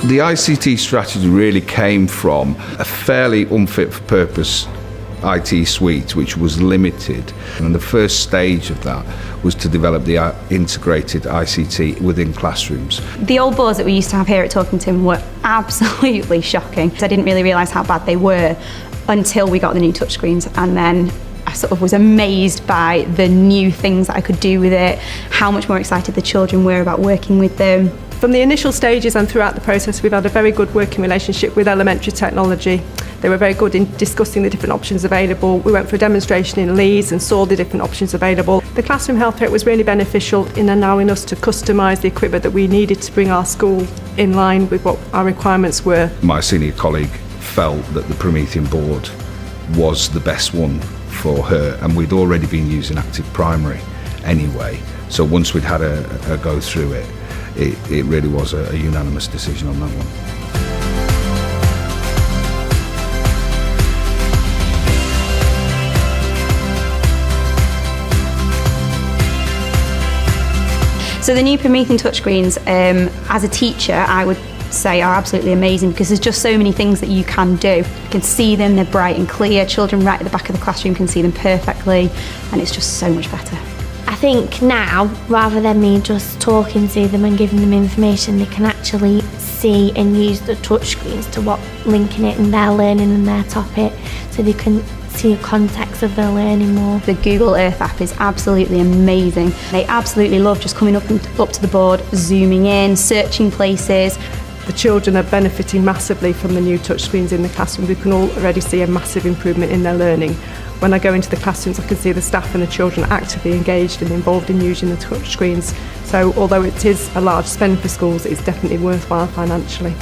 The ICT strategy really came from a fairly unfit for purpose IT suite, which was limited. And the first stage of that was to develop the integrated ICT within classrooms. The old boards that we used to have here at Torkington were absolutely shocking. I didn't really realise how bad they were until we got the new touchscreens, and then I sort of was amazed by the new things that I could do with it, how much more excited the children were about working with them. From the initial stages and throughout the process, we've had a very good working relationship with elementary technology. They were very good in discussing the different options available. We went for a demonstration in Leeds and saw the different options available. The classroom health threat was really beneficial in allowing us to customise the equipment that we needed to bring our school in line with what our requirements were. My senior colleague felt that the Promethean board was the best one for her, and we'd already been using Active Primary anyway. So once we'd had a go through it, it really was a unanimous decision on that one. So the new Promethean touchscreens, as a teacher, I would say are absolutely amazing, because there's just so many things that you can do. You can see them, they're bright and clear, children right at the back of the classroom can see them perfectly, and it's just so much better. I think now, rather than me just talking to them and giving them information, they can actually see and use the touchscreens to linking it in their learning and their topic, so they can see the context of their learning more. The Google Earth app is absolutely amazing. They absolutely love just coming up to the board, zooming in, searching places. The children are benefiting massively from the new touchscreens in the classroom. We can already see a massive improvement in their learning. When I go into the classrooms, I can see the staff and the children actively engaged and involved in using the touchscreens. So although it is a large spend for schools, it's definitely worthwhile financially.